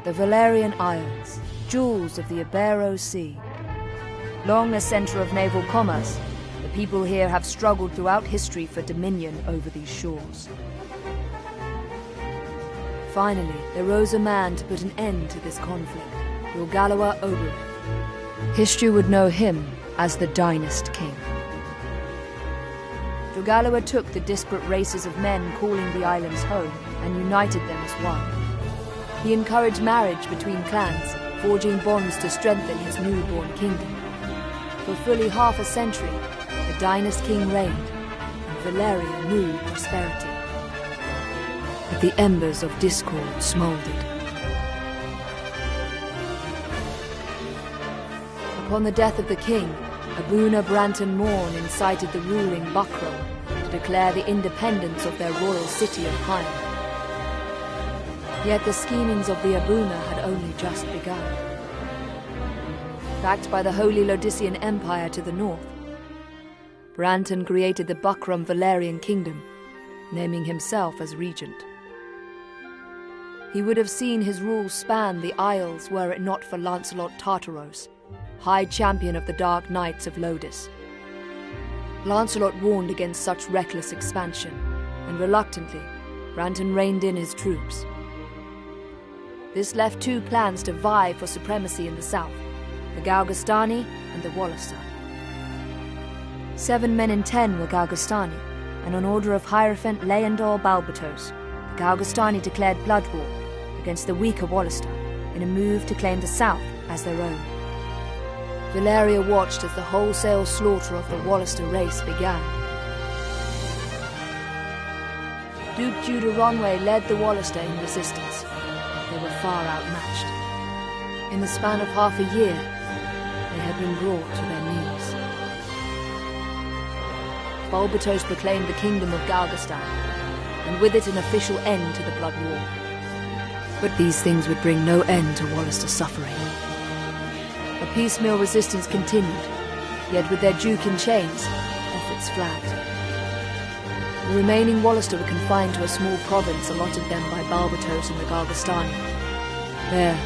The Valerian Isles, jewels of the Ibero Sea. Long a center of naval commerce, the people here have struggled throughout history for dominion over these shores. Finally, there rose a man to put an end to this conflict, Ogre. Ogre. History would know him as the Dynast King. Ogre took the disparate races of men calling the islands home and united them as one. He encouraged marriage between clans, forging bonds to strengthen his newborn kingdom. For fully half a century, the Dynast King reigned, and Valeria knew prosperity. But the embers of discord smoldered. Upon the death of the king, Abuna Branton Morn incited the ruling Buckram to declare the independence of their royal city of Hyde. Yet the schemings of the Abuna had only just begun. Backed by the Holy Lodician Empire to the north, Branton created the Buckram Valerian Kingdom, naming himself as regent. He would have seen his rule span the Isles were it not for Lancelot Tartaros, High Champion of the Dark Knights of Lodis. Lancelot warned against such reckless expansion, and reluctantly, Branton reined in his troops. This left two clans to vie for supremacy in the south, the Galgastani and the Wallister. 7 men in 10 were Galgastani, and on order of Hierophant Leandor Balbatos, the Galgastani declared blood war against the weaker Wallister in a move to claim the south as their own. Valeria watched as the wholesale slaughter of the Wallister race began. Duke Judah Ronway led the Wallister in resistance. They were far outmatched. In the span of half a year, they had been brought to their knees. Balbatos proclaimed the kingdom of Galgastan, and with it an official end to the blood war. But these things would bring no end to Wallister suffering. A piecemeal resistance continued, yet with their duke in chains, efforts flagged. The remaining Wallister were confined to a small province allotted them by Balbatos and the Galgastani. There,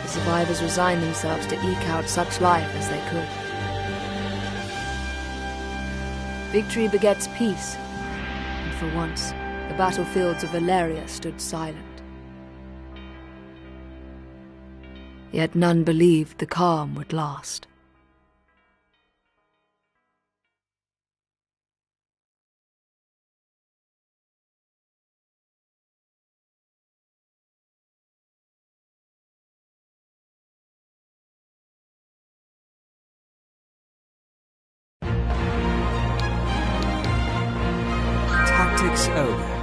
the survivors resigned themselves to eke out such life as they could. Victory begets peace, and for once, the battlefields of Valeria stood silent. Yet none believed the calm would last. Tactics Ogre.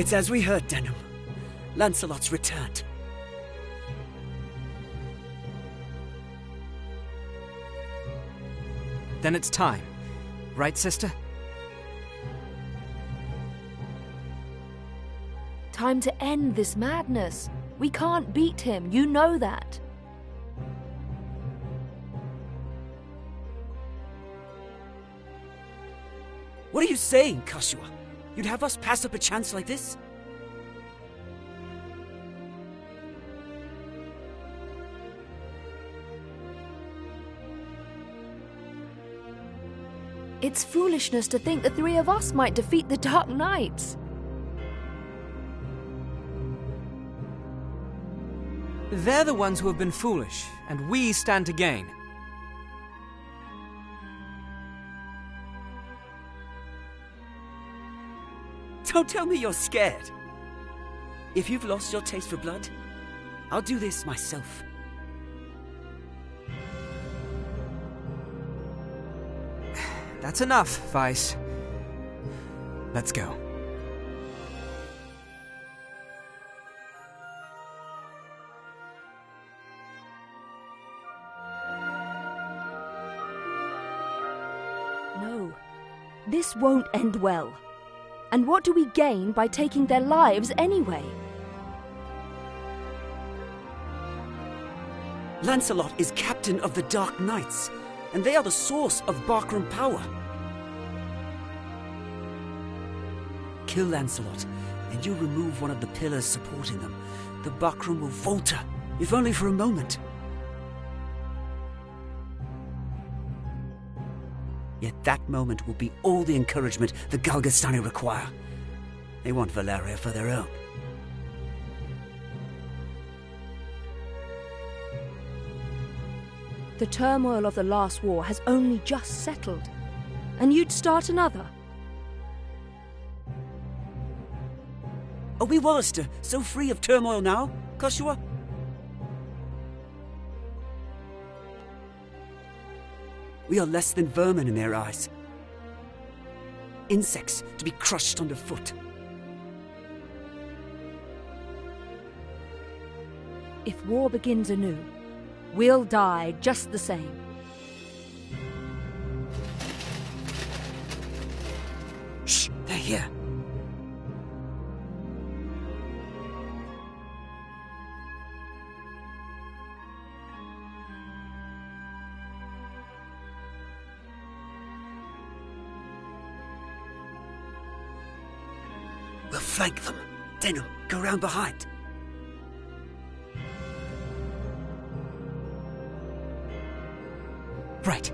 It's as we heard, Denham. Lancelot's returned. Then it's time. Right, sister? Time to end this madness. We can't beat him, you know that. What are you saying, Kashua? You'd have us pass up a chance like this? It's foolishness to think the three of us might defeat the Dark Knights. They're the ones who have been foolish, and we stand to gain. Don't tell me you're scared. If you've lost your taste for blood, I'll do this myself. That's enough, Vice. Let's go. No, this won't end well. And what do we gain by taking their lives anyway? Lancelot is captain of the Dark Knights, and they are the source of Barkram power. Kill Lancelot, and you remove one of the pillars supporting them. The Barkram will falter, if only for a moment. Yet that moment will be all the encouragement the Galgastani require. They want Valeria for their own. The turmoil of the last war has only just settled, and you'd start another. Are we Wallister so free of turmoil now, Kashua? We are less than vermin in their eyes. Insects to be crushed underfoot. If war begins anew, we'll die just the same. Shh, they're here. We'll flank them. Denham, go round behind. Right.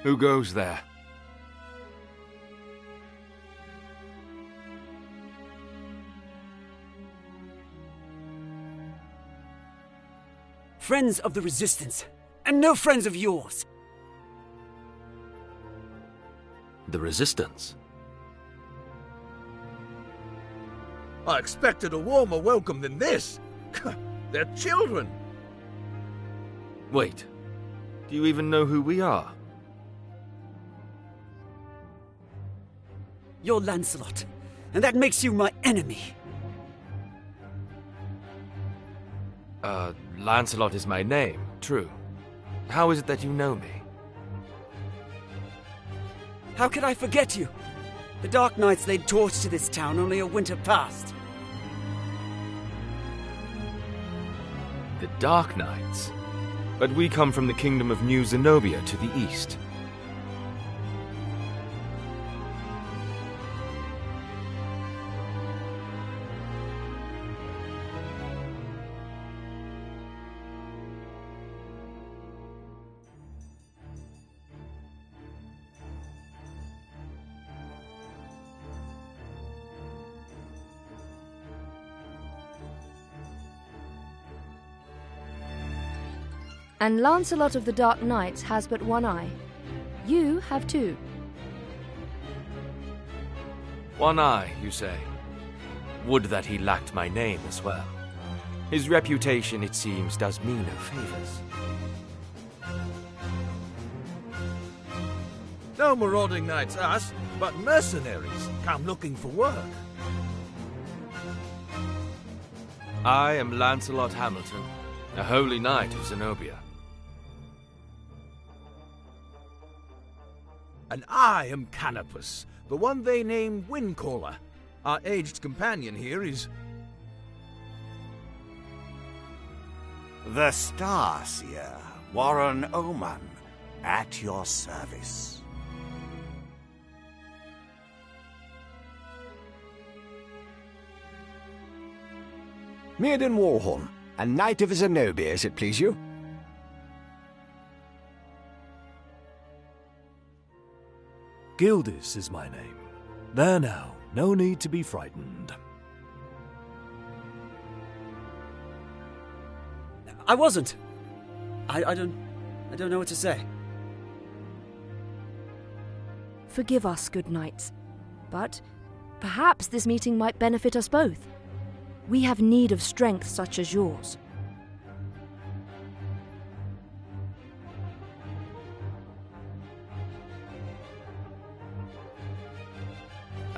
Who goes there? Friends of the Resistance, and no friends of yours. The Resistance? I expected a warmer welcome than this. They're children. Wait, do you even know who we are? You're Lancelot, and that makes you my enemy. Lancelot is my name, true. How is it that you know me? How could I forget you? The Dark Knights laid torch to this town only a winter past. The Dark Knights? But we come from the kingdom of New Zenobia to the east. And Lancelot of the Dark Knights has but one eye. You have two. One eye, you say? Would that he lacked my name as well. His reputation, it seems, does me no favors. No marauding knights us, but mercenaries come looking for work. I am Lancelot Hamilton, a holy knight of Zenobia. And I am Canopus, the one they named Windcaller. Our aged companion here is... The Starseer, Warren Oman, at your service. Mirden Warhorn, a knight of Zenobia, as it please you. Gildis is my name. There now, no need to be frightened. I wasn't. I don't know what to say. Forgive us, good knights, but perhaps this meeting might benefit us both. We have need of strength such as yours.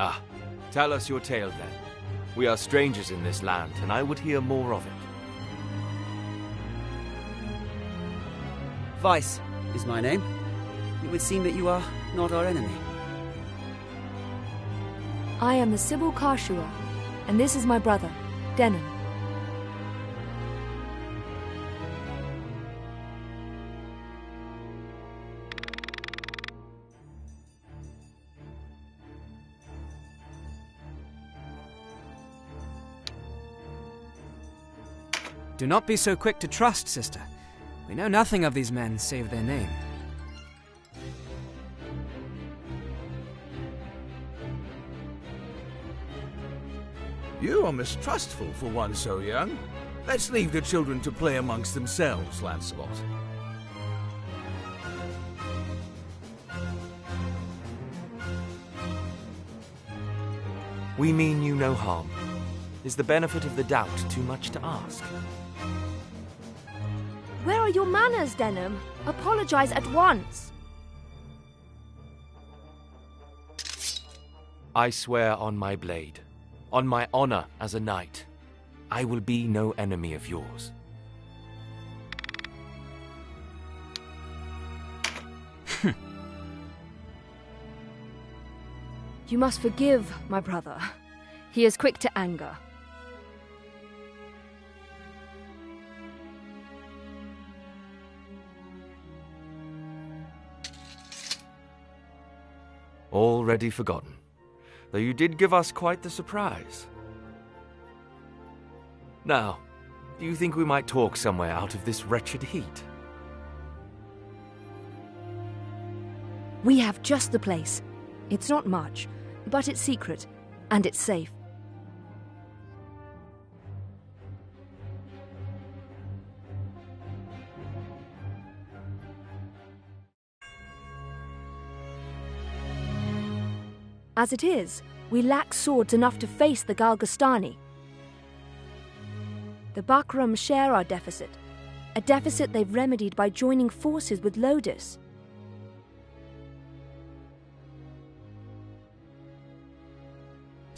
Ah, tell us your tale then. We are strangers in this land, and I would hear more of it. Vice is my name. It would seem that you are not our enemy. I am the Sybil Karshua, and this is my brother, Denon. Do not be so quick to trust, sister. We know nothing of these men save their name. You are mistrustful for one so young. Let's leave the children to play amongst themselves, Lancelot. We mean you no harm. Is the benefit of the doubt too much to ask? Where are your manners, Denon? Apologize at once. I swear on my blade, on my honor as a knight, I will be no enemy of yours. You must forgive my brother. He is quick to anger. Already forgotten, though you did give us quite the surprise. Now, do you think we might talk somewhere out of this wretched heat? We have just the place. It's not much, but it's secret, and it's safe. As it is, we lack swords enough to face the Galgastani. The Bakram share our deficit, a deficit they've remedied by joining forces with Lodis.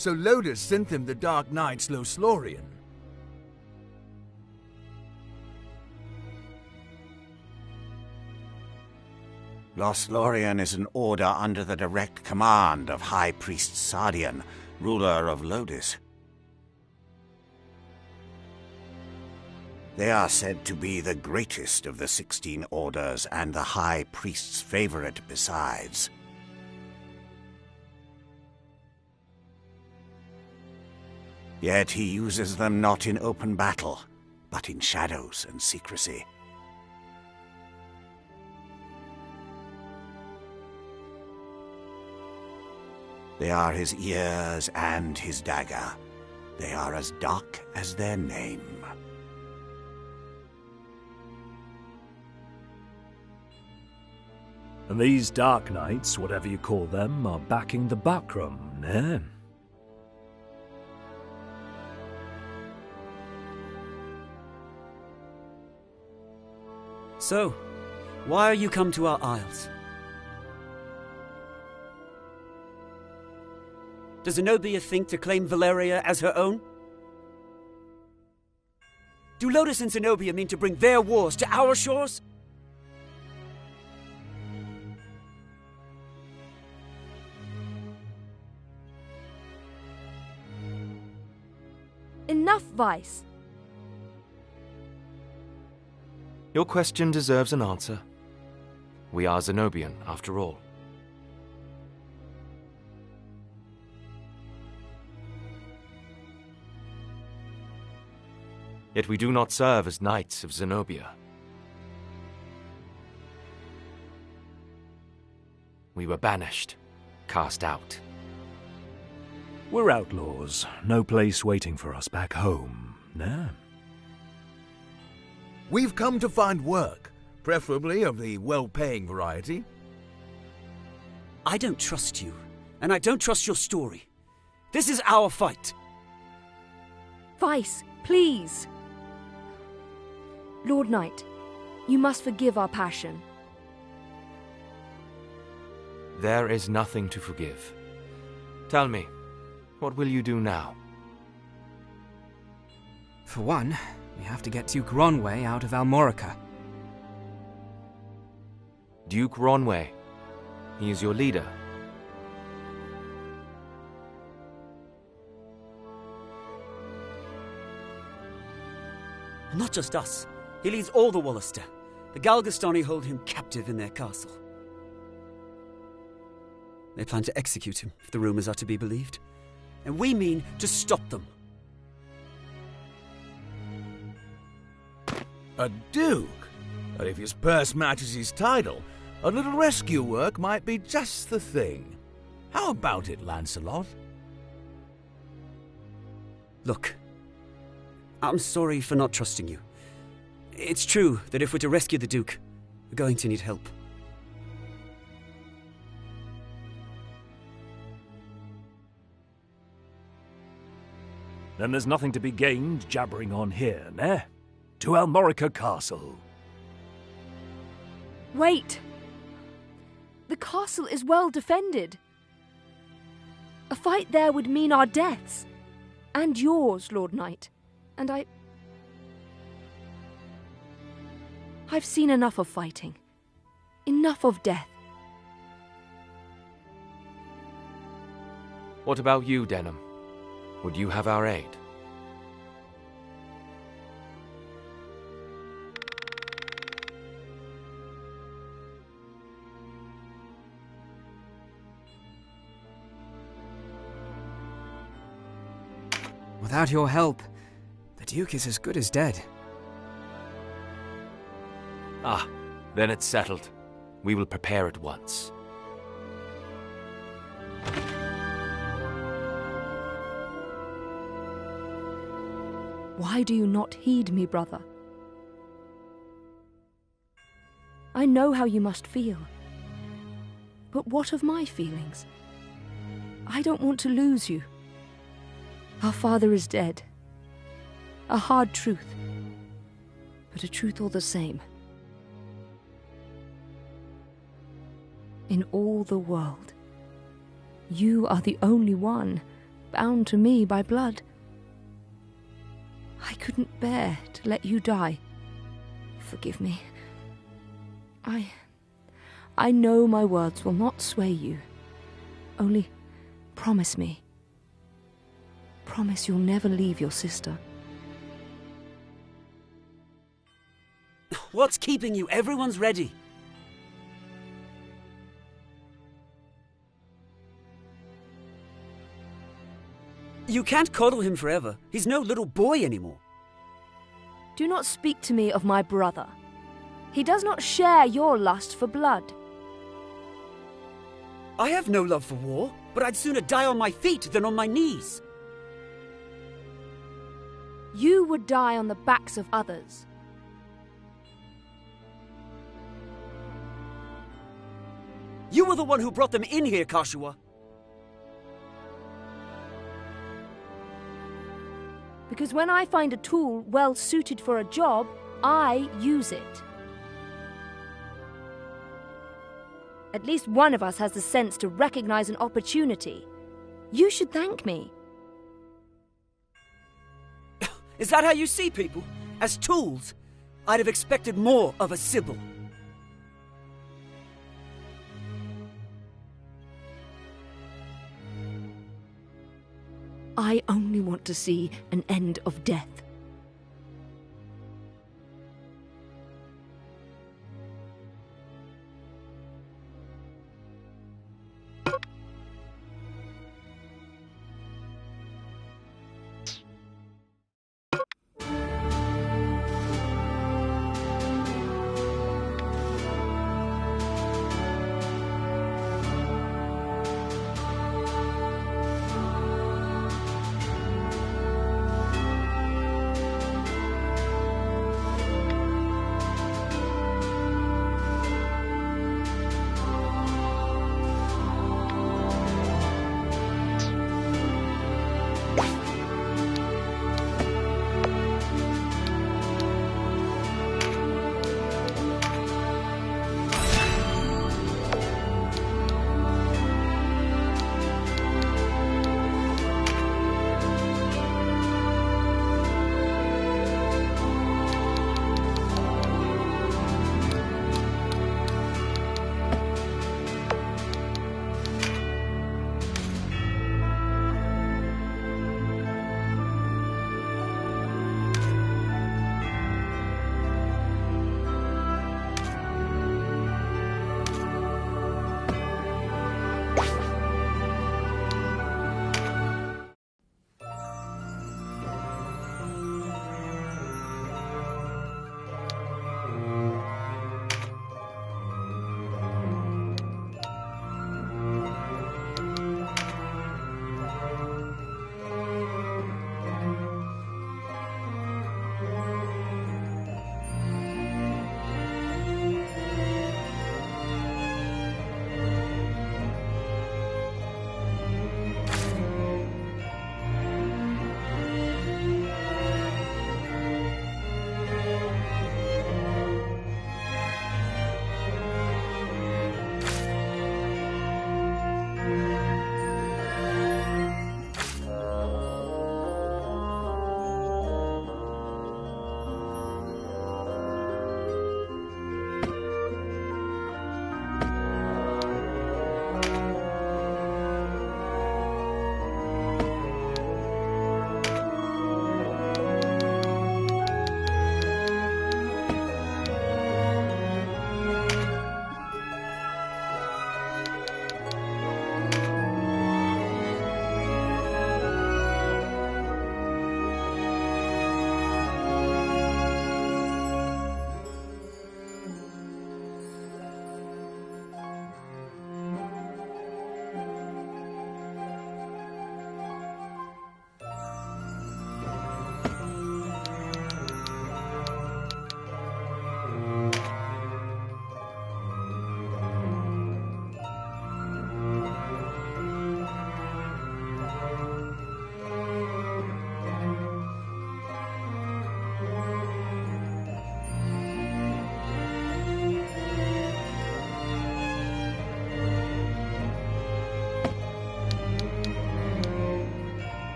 so Lodus sent them the Dark Knight's Lothlorien. Lothlorien is an order under the direct command of High Priest Sardian, ruler of Lodus. They are said to be the greatest of the 16 orders and the High Priest's favorite besides. Yet he uses them not in open battle, but in shadows and secrecy. They are his ears and his dagger. They are as dark as their name. And these Dark Knights, whatever you call them, are backing the Buckram, eh? So, why are you come to our isles? Does Zenobia think to claim Valeria as her own? Do Lodus and Zenobia mean to bring their wars to our shores? Enough, Vice. Your question deserves an answer. We are Zenobian, after all. Yet we do not serve as knights of Zenobia. We were banished, cast out. We're outlaws. No place waiting for us back home, nah? We've come to find work, preferably of the well-paying variety. I don't trust you, and I don't trust your story. This is our fight. Vice, please. Lord Knight, you must forgive our passion. There is nothing to forgive. Tell me, what will you do now? For one, we have to get Duke Ronway out of Almorica. Duke Ronway. He is your leader. Not just us. He leads all the Wollister. The Galgastani hold him captive in their castle. They plan to execute him, if the rumors are to be believed. And we mean to stop them. A duke? But if his purse matches his title, a little rescue work might be just the thing. How about it, Lancelot? Look, I'm sorry for not trusting you. It's true that if we're to rescue the Duke, we're going to need help. Then there's nothing to be gained jabbering on here, nah? To Almorica Castle. Wait! The castle is well defended. A fight there would mean our deaths. And yours, Lord Knight. And I've seen enough of fighting. Enough of death. What about you, Denham? Would you have our aid? Without your help, the Duke is as good as dead. Ah, then it's settled. We will prepare at once. Why do you not heed me, brother? I know how you must feel. But what of my feelings? I don't want to lose you. Our father is dead. A hard truth, but a truth all the same. In all the world, you are the only one bound to me by blood. I couldn't bear to let you die. Forgive me. I know my words will not sway you. Only promise me. Promise you'll never leave your sister. What's keeping you? Everyone's ready. You can't coddle him forever. He's no little boy anymore. Do not speak to me of my brother. He does not share your lust for blood. I have no love for war, but I'd sooner die on my feet than on my knees. You would die on the backs of others. You were the one who brought them in here, Kashua. Because when I find a tool well suited for a job, I use it. At least one of us has the sense to recognize an opportunity. You should thank me. Is that how you see people? As tools? I'd have expected more of a Sybil. I only want to see an end of death.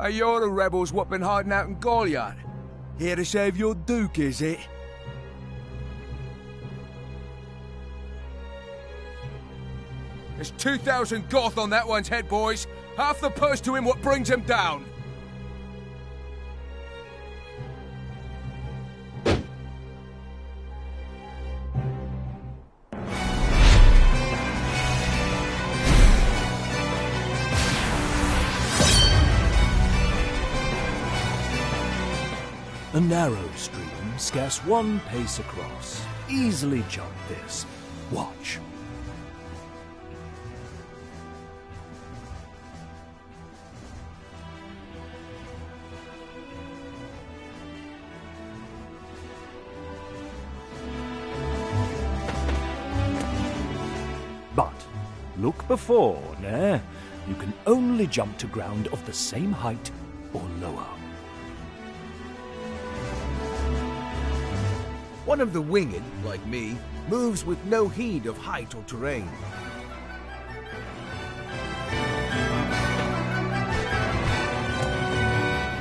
you're the rebels what been hiding out in Goliath. Here to save your duke, is it? There's 2,000 Goth on that one's head, boys. Half the purse to him what brings him down. A narrow stream, scarce one pace across. Easily jump this. Watch. But look before, nah. You can only jump to ground of the same height or lower. One of the winged, like me, moves with no heed of height or terrain.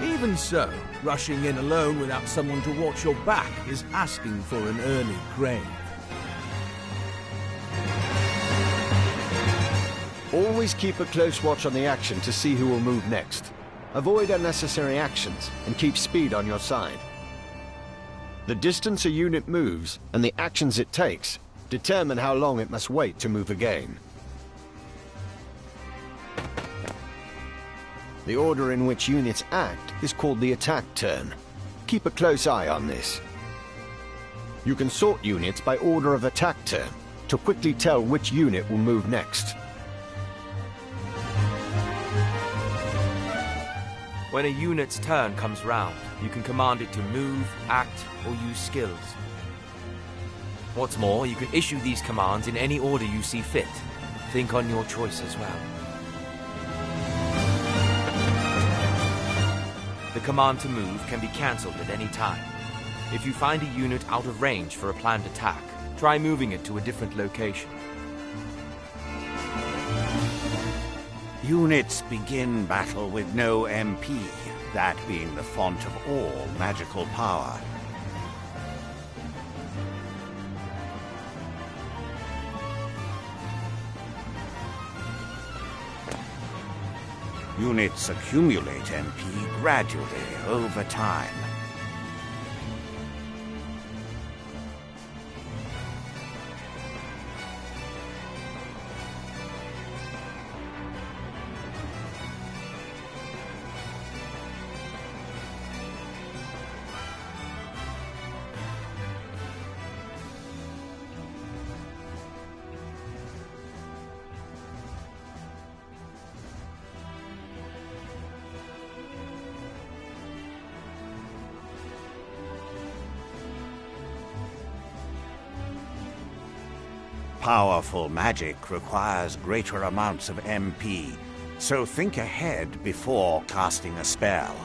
Even so, rushing in alone without someone to watch your back is asking for an early grave. Always keep a close watch on the action to see who will move next. Avoid unnecessary actions and keep speed on your side. The distance a unit moves and the actions it takes determine how long it must wait to move again. The order in which units act is called the attack turn. Keep a close eye on this. You can sort units by order of attack turn to quickly tell which unit will move next. When a unit's turn comes round, you can command it to move, act, or use skills. What's more, you can issue these commands in any order you see fit. Think on your choice as well. The command to move can be cancelled at any time. If you find a unit out of range for a planned attack, try moving it to a different location. Units begin battle with no MP, that being the font of all magical power. Units accumulate MP gradually over time. Powerful magic requires greater amounts of MP, so think ahead before casting a spell.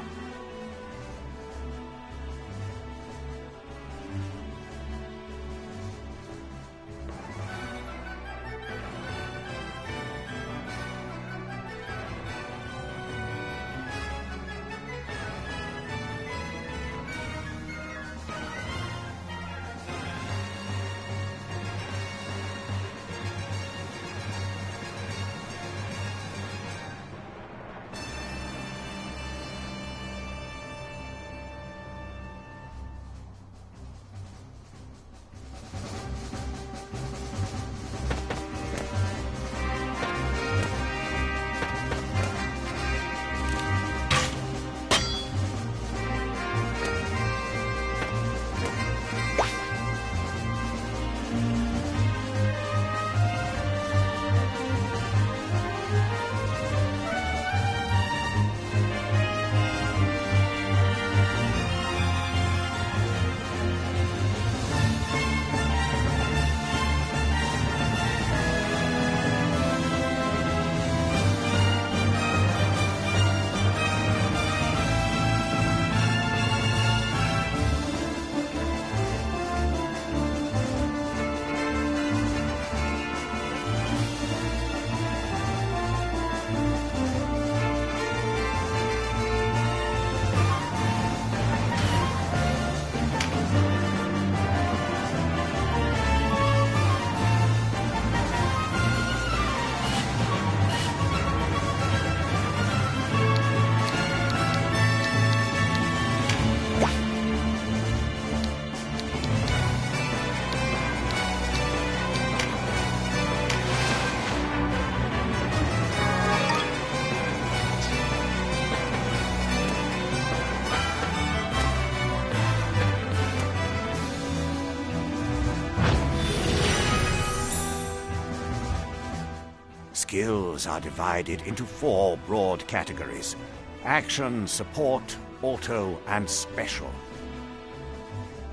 skills are divided into 4 broad categories: action, support, auto, and special.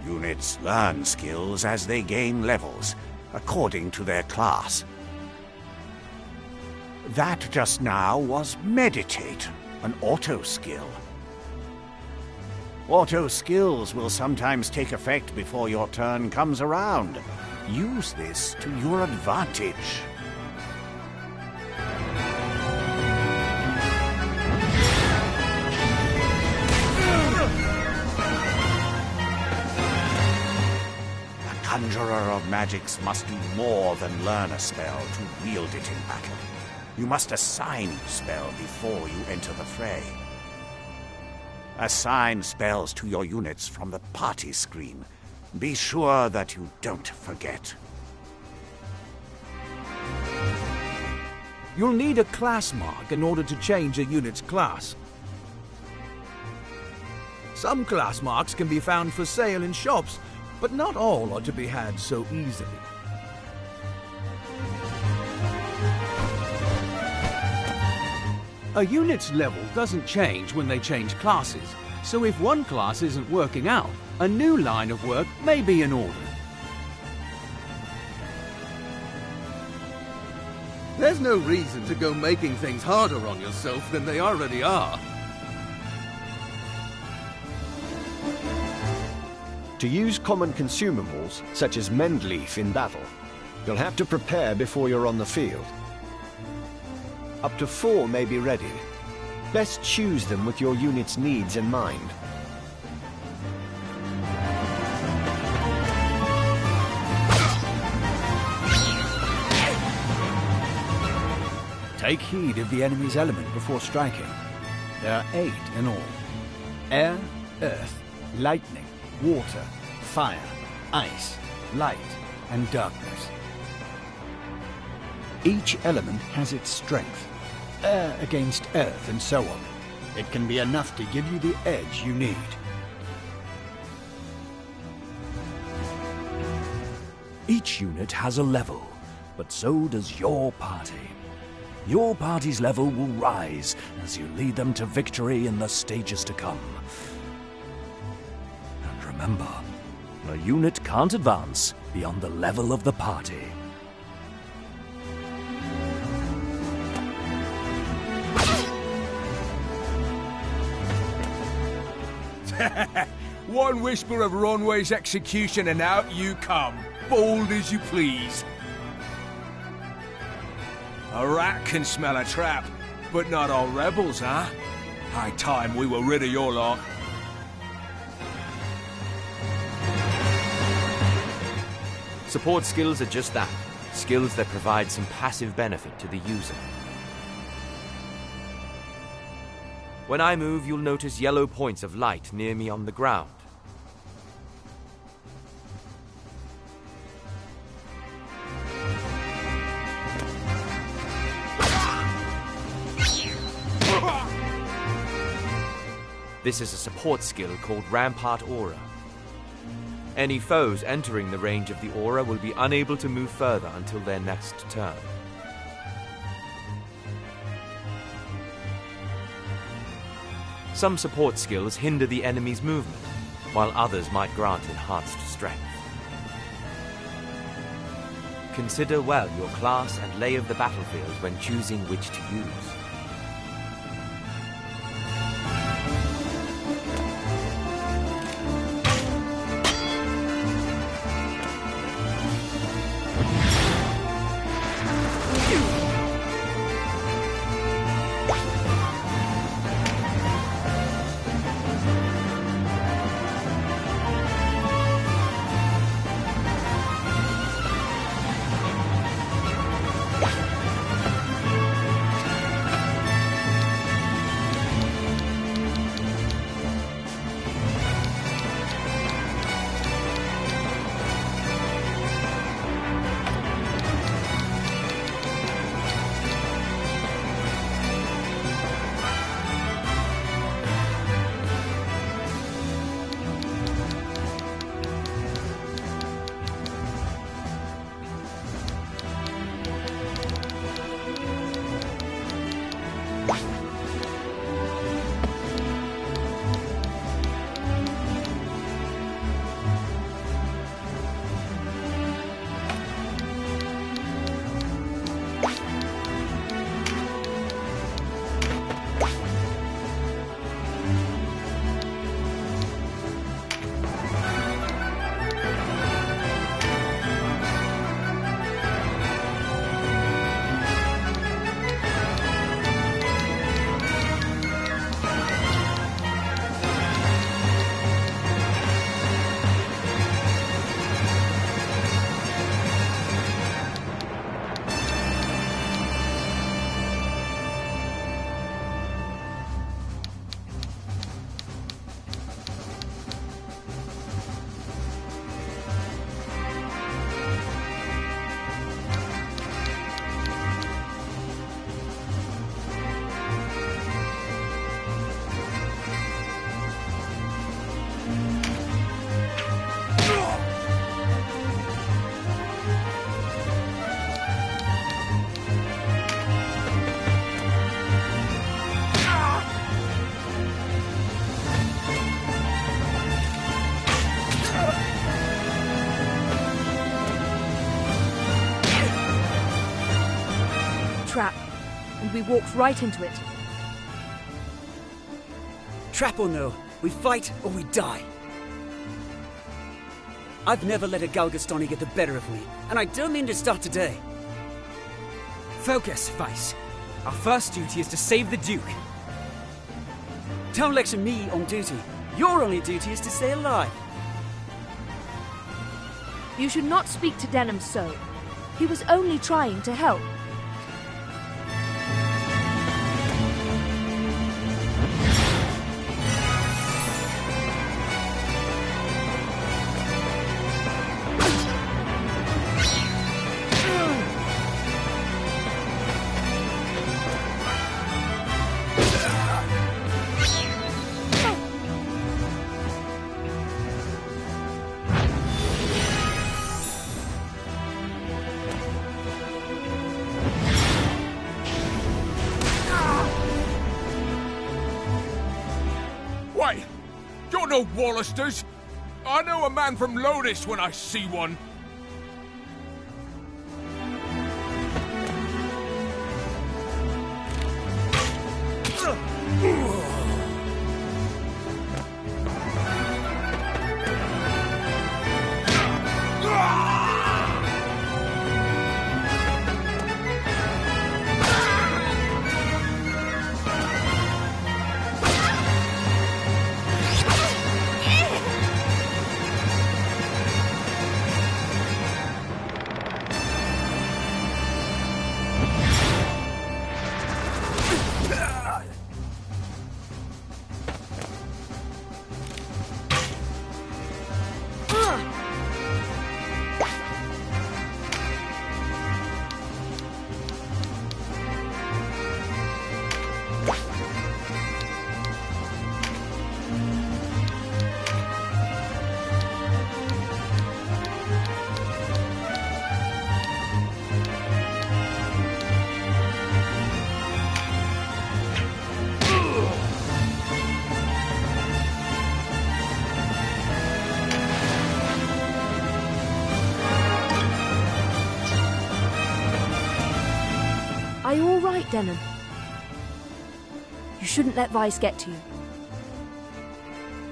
Units learn skills as they gain levels, according to their class. That just now was meditate, an auto skill. Auto skills will sometimes take effect before your turn comes around. Use this to your advantage. A conjurer of magics must do more than learn a spell to wield it in battle. You must assign each spell before you enter the fray. Assign spells to your units from the party screen. Be sure that you don't forget. You'll need a class mark in order to change a unit's class. Some class marks can be found for sale in shops, but not all are to be had so easily. A unit's level doesn't change when they change classes, so if one class isn't working out, a new line of work may be in order. There's no reason to go making things harder on yourself than they already are. To use common consumables, such as mend leaf in battle, you'll have to prepare before you're on the field. Up to 4 may be ready. Best choose them with your unit's needs in mind. Take heed of the enemy's element before striking. There are 8 in all: air, earth, lightning, water, fire, ice, light, and darkness. Each element has its strength. Air against earth and so on. It can be enough to give you the edge you need. Each unit has a level, but so does your party. Your party's level will rise as you lead them to victory in the stages to come. And remember, a unit can't advance beyond the level of the party. One whisper of Ronway's execution and out you come, bold as you please. A rat can smell a trap, but not all rebels, huh? High time we were rid of your lot. Support skills are just that, skills that provide some passive benefit to the user. When I move, you'll notice yellow points of light near me on the ground. This is a support skill called Rampart Aura. Any foes entering the range of the aura will be unable to move further until their next turn. Some support skills hinder the enemy's movement, while others might grant enhanced strength. Consider well your class and lay of the battlefield when choosing which to use. and we walked right into it. Trap or no, we fight or we die. I've never let a Galgastani get the better of me, and I don't mean to start today. Focus, Vice. Our first duty is to save the Duke. Don't lecture me on duty. Your only duty is to stay alive. You should not speak to Denham so. He was only trying to help. Wait! You're no Wallisters! I know a man from Lotus when I see one. Are you all right, Denham? You shouldn't let Vice get to you.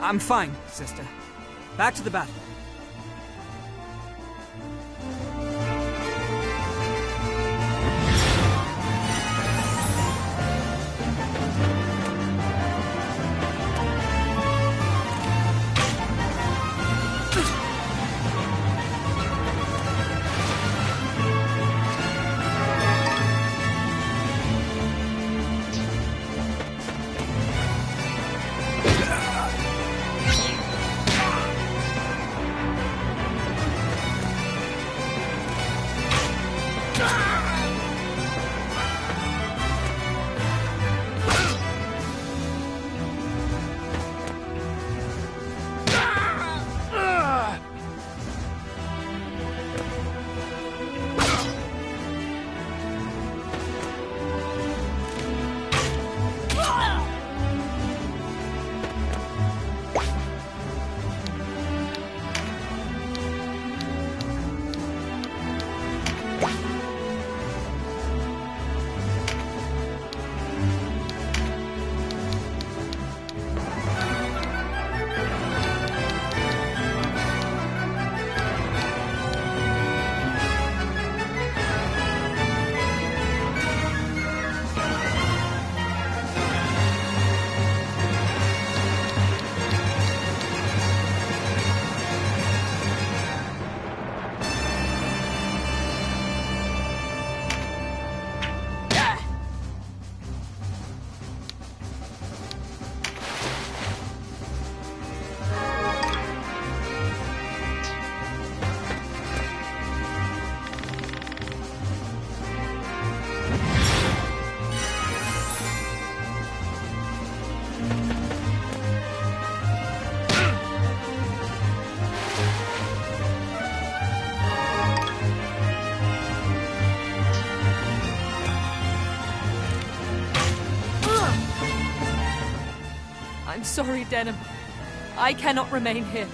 I'm fine, sister. Back to the battle. I'm sorry, Denham. I cannot remain here.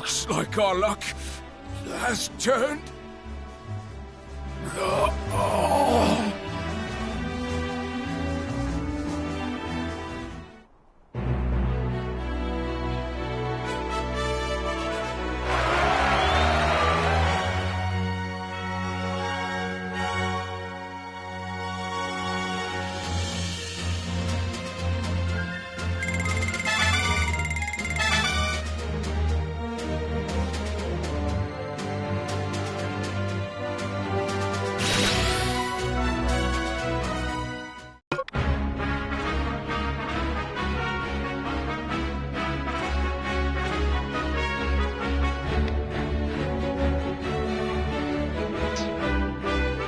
Looks like our luck has turned.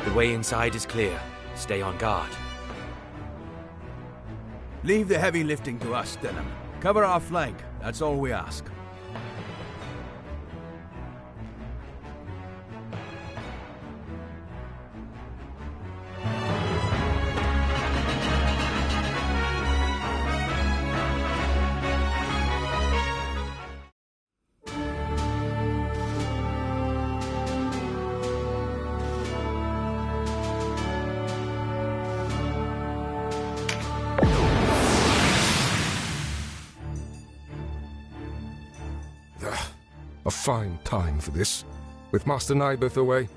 The way inside is clear. Stay on guard. Leave the heavy lifting to us, Denham. Cover our flank. That's all we ask. A fine time for this, with Master Nybeth away.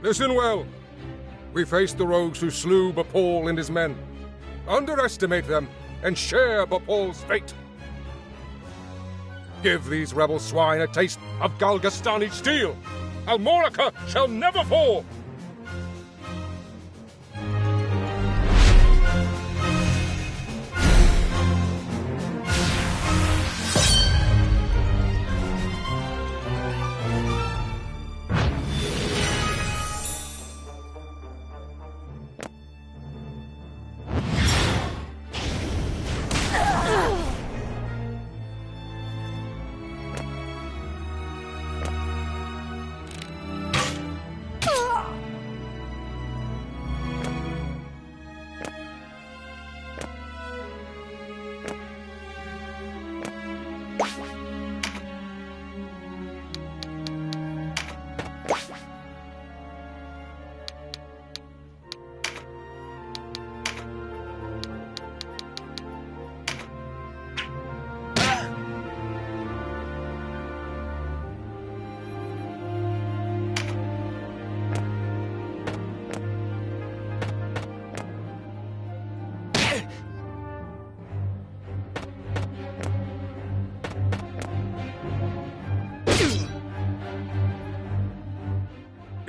Listen well. We face the rogues who slew Bapal and his men. Underestimate them, and share Bapal's fate. Give these rebel swine a taste of Galgastani steel. Almorica shall never fall!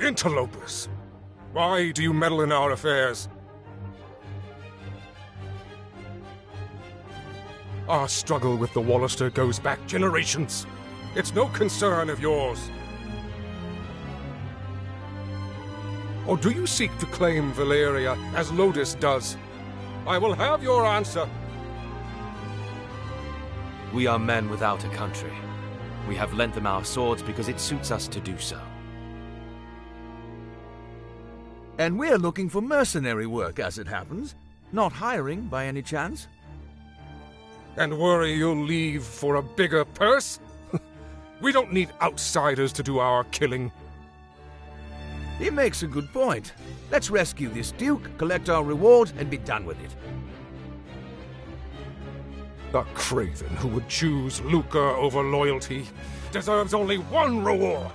Interlopers! Why do you meddle in our affairs? Our struggle with the Wallister goes back generations. It's no concern of yours. Or do you seek to claim Valeria as Lodis does? I will have your answer. We are men without a country. We have lent them our swords because it suits us to do so. And we're looking for mercenary work, as it happens. Not hiring, by any chance? And worry you'll leave for a bigger purse? We don't need outsiders to do our killing. He makes a good point. Let's rescue this Duke, collect our reward, and be done with it. The craven who would choose lucre over loyalty deserves only one reward.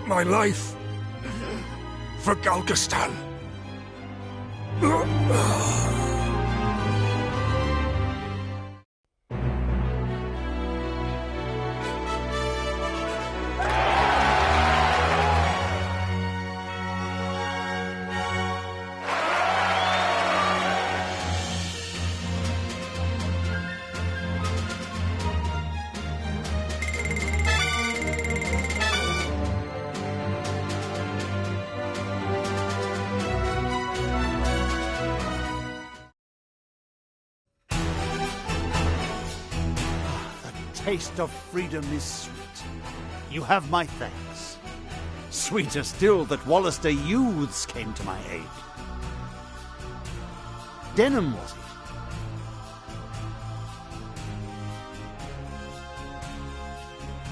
My life for Galgastan. Taste of freedom is sweet. You have my thanks. Sweeter still that Wallister youths came to my aid. Denham, was it?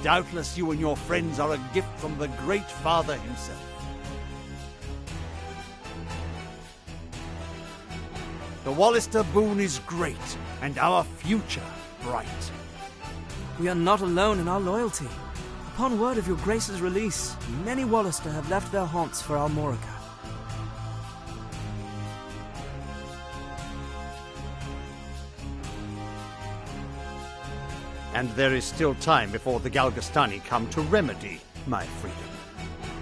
Doubtless you and your friends are a gift from the Great Father himself. The Wallister boon is great, and our future bright. We are not alone in our loyalty. Upon word of your Grace's release, many Wallister have left their haunts for Almorica. And there is still time before the Galgastani come to remedy my freedom.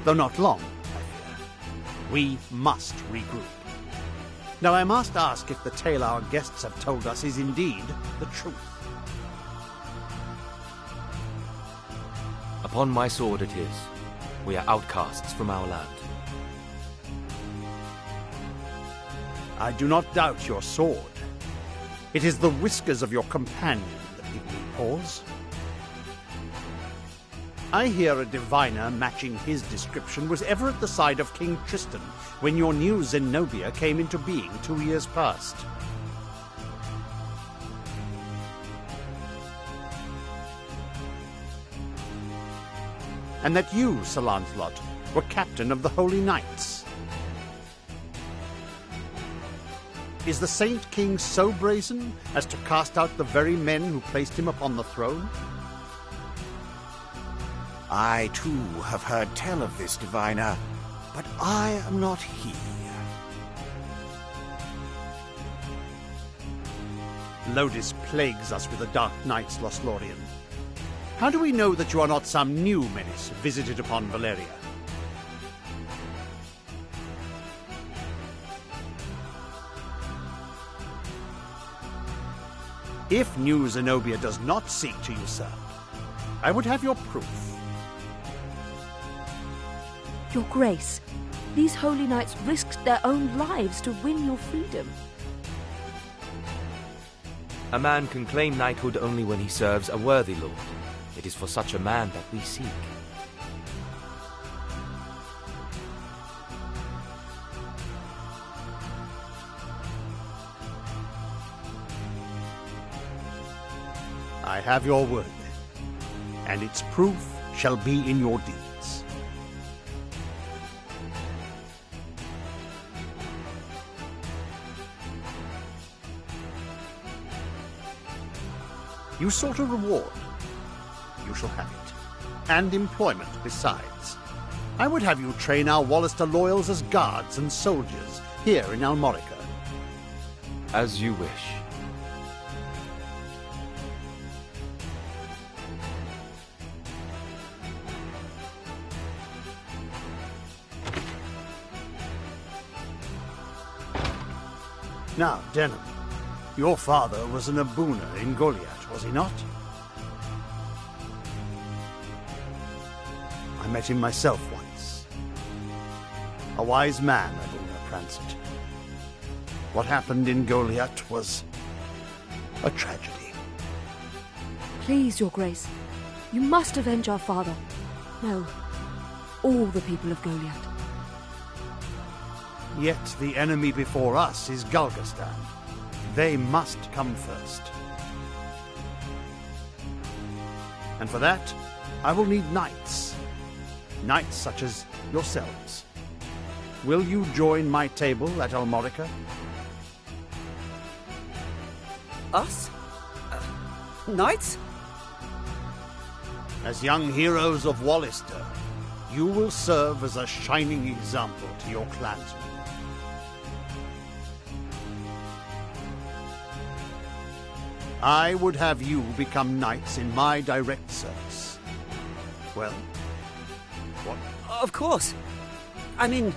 Though not long, I fear. We must regroup. Now I must ask if the tale our guests have told us is indeed the truth. Upon my sword it is. We are outcasts from our land. I do not doubt your sword. It is the whiskers of your companion that give me pause. I hear a diviner matching his description was ever at the side of King Tristan when your new Zenobia came into being 2 years past. And that you, Sir Lancelot, were captain of the Holy Knights. Is the Saint King so brazen as to cast out the very men who placed him upon the throne? I, too, have heard tell of this diviner, but I am not he. Lodis plagues us with the Dark Knights, Lothlorien. How do we know that you are not some new menace visited upon Valeria? If new Zenobia does not seek to usurp, I would have your proof. Your Grace, these holy knights risked their own lives to win your freedom. A man can claim knighthood only when he serves a worthy lord. It is for such a man that we seek. I have your word, and its proof shall be in your deeds. You sought a reward. You shall have it. And employment besides. I would have you train our Wallister loyals as guards and soldiers here in Almorica. As you wish. Now, Denham, your father was an Abuna in Goliath, was he not? I met him myself once. A wise man, Abuna Prancet. What happened in Goliath was a tragedy. Please, Your Grace, you must avenge our father. No, all the people of Goliath. Yet the enemy before us is Galgastan. They must come first. And for that, I will need knights. Knights such as yourselves. Will you join my table at Almorica? Us? Knights? As young heroes of Wallister, you will serve as a shining example to your clansmen. I would have you become knights in my direct service. Well, what? Of course. I mean,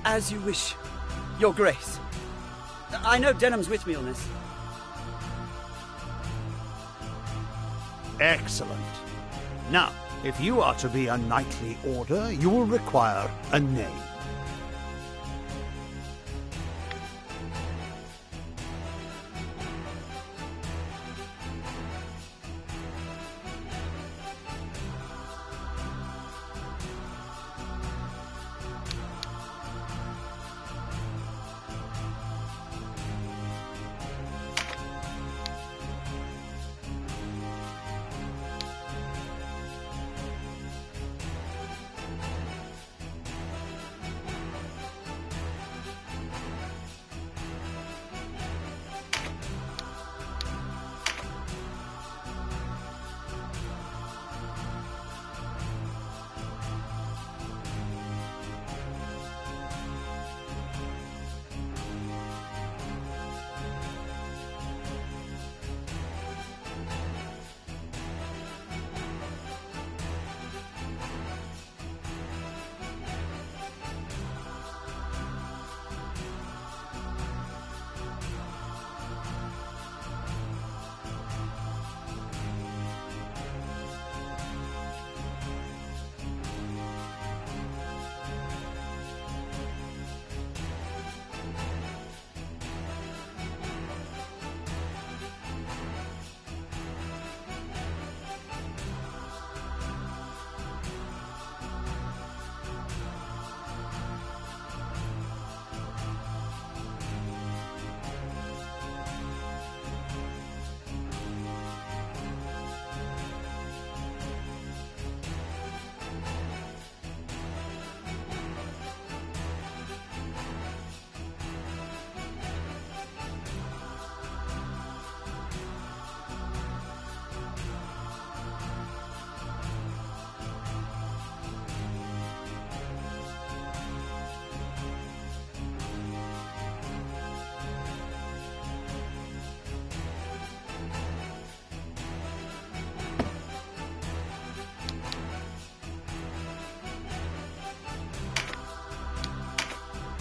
as you wish, Your Grace. I know Denham's with me on this. Excellent. Now, if you are to be a knightly order, you will require a name.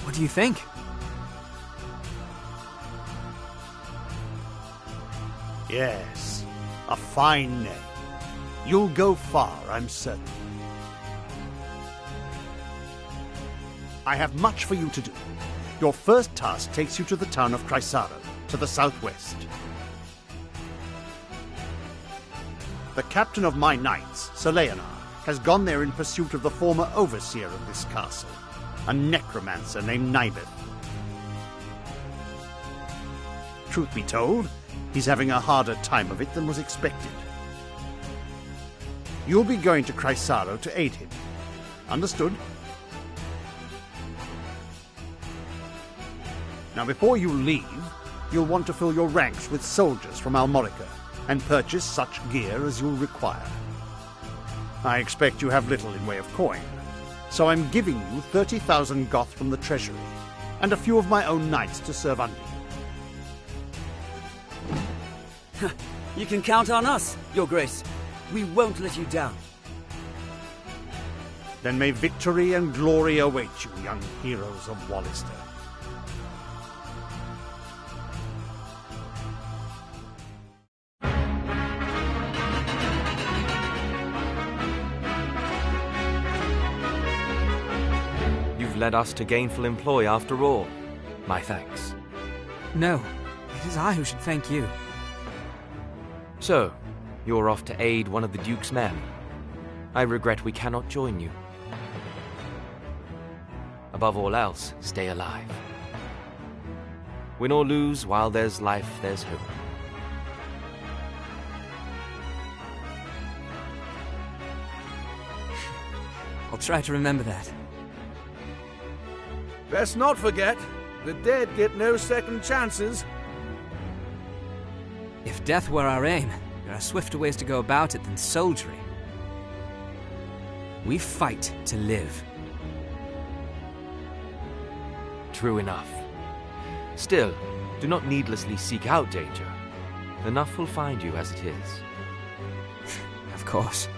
What do you think? Yes, a fine name. You'll go far, I'm certain. I have much for you to do. Your first task takes you to the town of Chrysaro, to the southwest. The captain of my knights, Sir Leonard, has gone there in pursuit of the former overseer of this castle, a necromancer named Nibeth. Truth be told, he's having a harder time of it than was expected. You'll be going to Chrysaro to aid him. Understood? Now, before you leave, you'll want to fill your ranks with soldiers from Almorica and purchase such gear as you'll require. I expect you have little in way of coin, so I'm giving you 30,000 goth from the treasury, and a few of my own knights to serve under you. You can count on us, Your Grace. We won't let you down. Then may victory and glory await you, young heroes of Wallister. You've led us to gainful employ after all. My thanks. No, it is I who should thank you. So, you're off to aid one of the Duke's men. I regret we cannot join you. Above all else, stay alive. Win or lose, while there's life, there's hope. I'll try to remember that. Best not forget, the dead get no second chances. If death were our aim, there are swifter ways to go about it than soldiering. We fight to live. True enough. Still, do not needlessly seek out danger. Enough will find you as it is. Of course.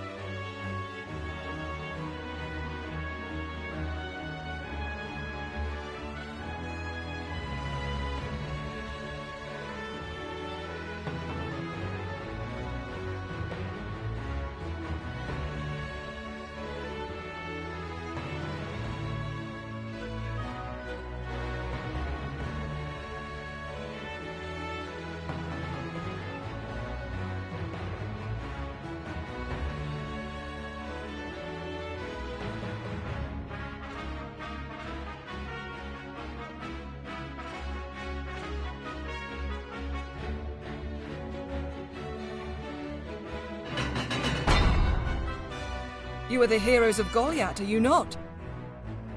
You are the heroes of Goliath, are you not?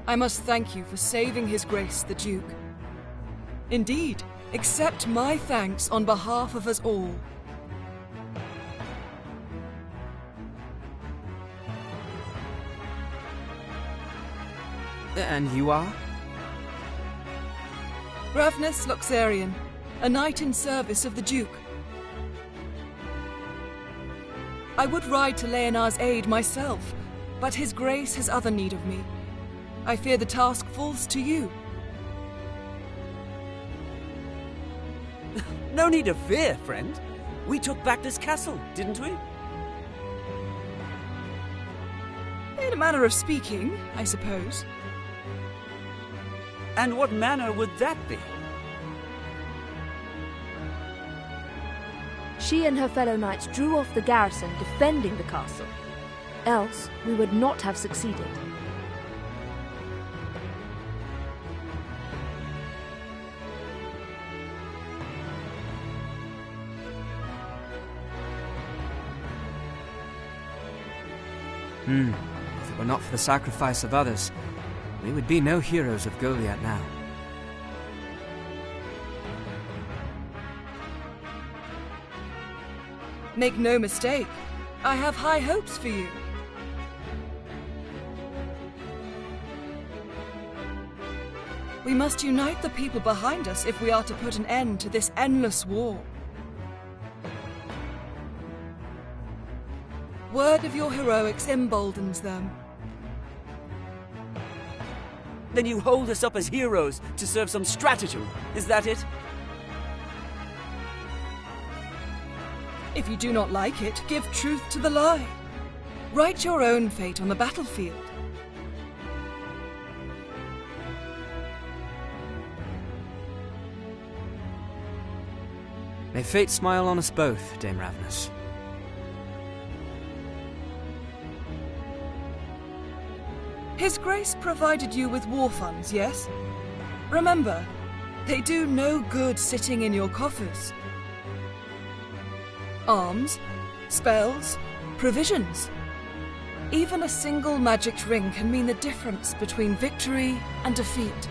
I must thank you for saving His Grace the Duke. Indeed, accept my thanks on behalf of us all. And you are? Ravnus Loxarian, a knight in service of the Duke. I would ride to Leonard's aid myself, but His Grace has other need of me. I fear the task falls to you. No need of fear, friend. We took back this castle, didn't we? In a manner of speaking, I suppose. And what manner would that be? She and her fellow knights drew off the garrison defending the castle. Else, we would not have succeeded. If it were not for the sacrifice of others, we would be no heroes of Goliath now. Make no mistake, I have high hopes for you. We must unite the people behind us if we are to put an end to this endless war. Word of your heroics emboldens them. Then you hold us up as heroes to serve some stratagem. Is that it? If you do not like it, give truth to the lie. Write your own fate on the battlefield. May fate smile on us both, Dame Ravnus. His Grace provided you with war funds, yes? Remember, they do no good sitting in your coffers. Arms, spells, provisions. Even a single magic ring can mean the difference between victory and defeat.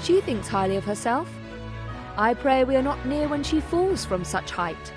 She thinks highly of herself. I pray we are not near when she falls from such height.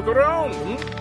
look around, hmm?